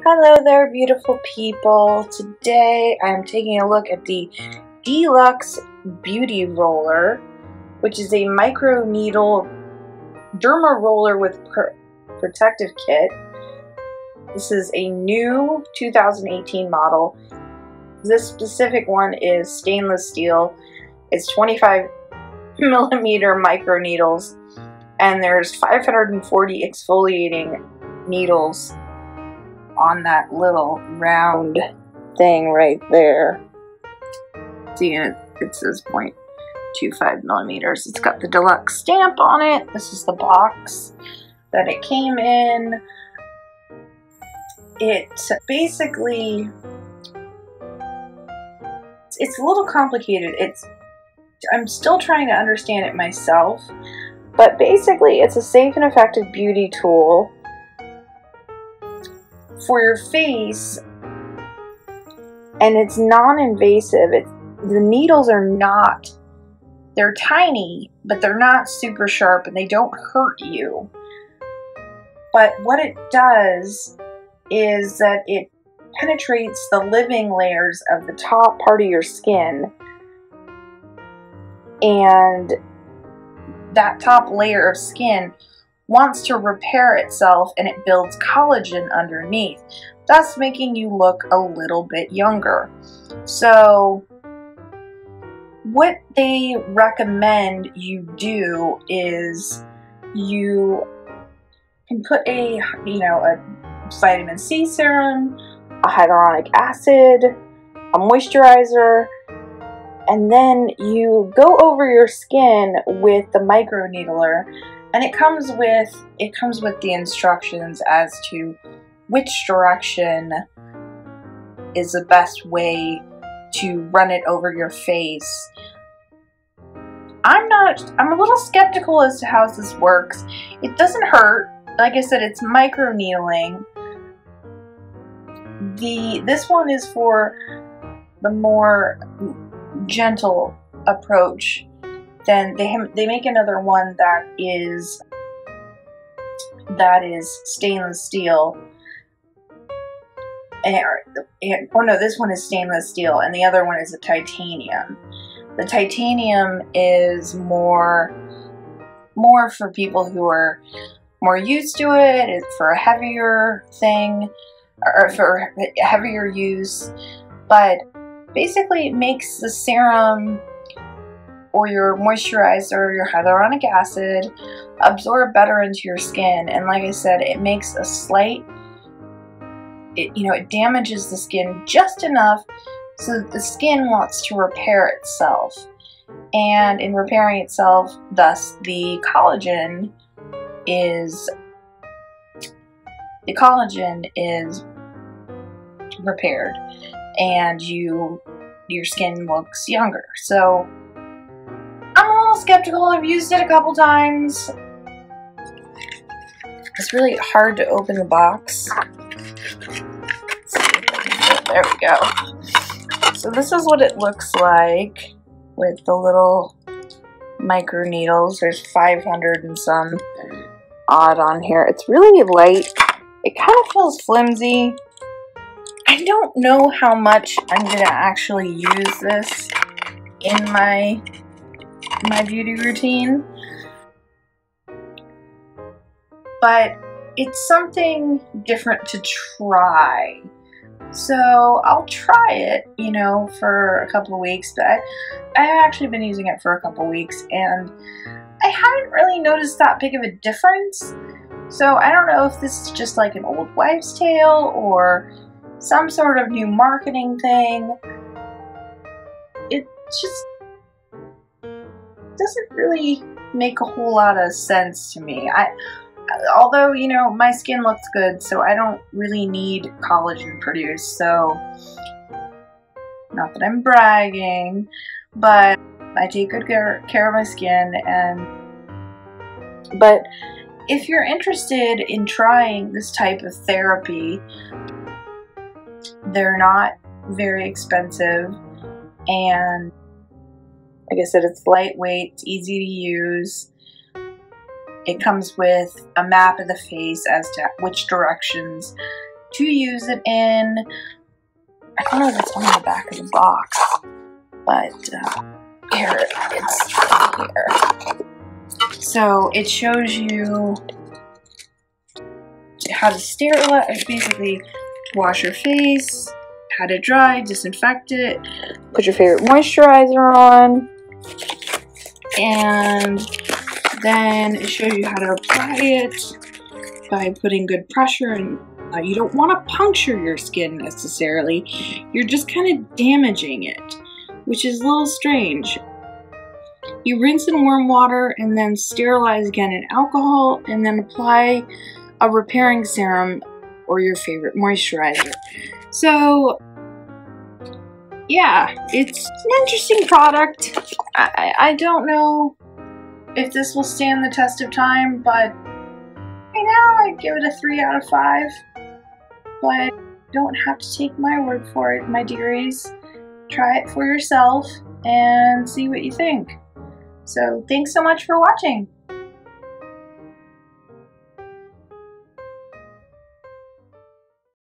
Hello there, beautiful people. Today I'm taking a look at the DLux Beauty Roller, which is a micro needle derma roller with protective kit. This is a new 2018 model. This specific one is stainless steel. It's 25 millimeter micro needles, and there's 540 exfoliating needles on that little round thing right there. See, it says 0.25 millimeters. It's got the deluxe stamp on it. This is the box that it came in. It basically, it's a little complicated. I'm still trying to understand it myself, but basically it's a safe and effective beauty tool for your face, and it's non-invasive. The needles are not, they're tiny, but they're not super sharp and they don't hurt you. But what it does is that it penetrates the living layers of the top part of your skin, and that top layer of skin wants to repair itself, and it builds collagen underneath, thus making you look a little bit younger. So what they recommend you do is you can put a vitamin C serum, a hyaluronic acid, a moisturizer, and then you go over your skin with the micro needler. And it comes with the instructions as to which direction is the best way to run it over your face. I'm a little skeptical as to how this works. It doesn't hurt. Like I said, it's micro needling. This one is for the more gentle approach. Then they make another one that is stainless steel. Oh no, this one is stainless steel, and the other one is a titanium. The titanium is more for people who are more used to it. It's for a heavier thing, or for heavier use. But basically, it makes the serum or your moisturizer, your hyaluronic acid, absorb better into your skin. And like I said, it makes a slight, it damages the skin just enough so that the skin wants to repair itself. And in repairing itself, thus the collagen is repaired, and your skin looks younger. So I'm a little skeptical. I've used it a couple times. It's really hard to open the box. There we go. So this is what it looks like with the little micro needles. There's 500 and some odd on here. It's really light. It kind of feels flimsy. I don't know how much I'm going to actually use this in my beauty routine, but it's something different to try. So I'll try it, for a couple of weeks. But I've actually been using it for a couple of weeks, and I haven't really noticed that big of a difference. So I don't know if this is just like an old wives' tale or some sort of new marketing thing. It just doesn't really make a whole lot of sense to me. Although, my skin looks good, so I don't really need collagen produced. So, not that I'm bragging, but I take good care of my skin. But if you're interested in trying this type of therapy, they're not very expensive, and like I said, it's lightweight, it's easy to use. It comes with a map of the face as to which directions to use it in. I don't know if it's on the back of the box, but here, it's here. So it shows you how to sterilize, basically wash your face, how to dry, disinfect it, put your favorite moisturizer on, and then it shows you how to apply it by putting good pressure. And you don't want to puncture your skin necessarily, you're just kind of damaging it, which is a little strange. You rinse in warm water and then sterilize again in alcohol, and then apply a repairing serum or your favorite moisturizer. So yeah, it's an interesting product. I don't know if this will stand the test of time, but right now I'd give it a 3 out of 5. But don't have to take my word for it, my dearies. Try it for yourself and see what you think. So thanks so much for watching.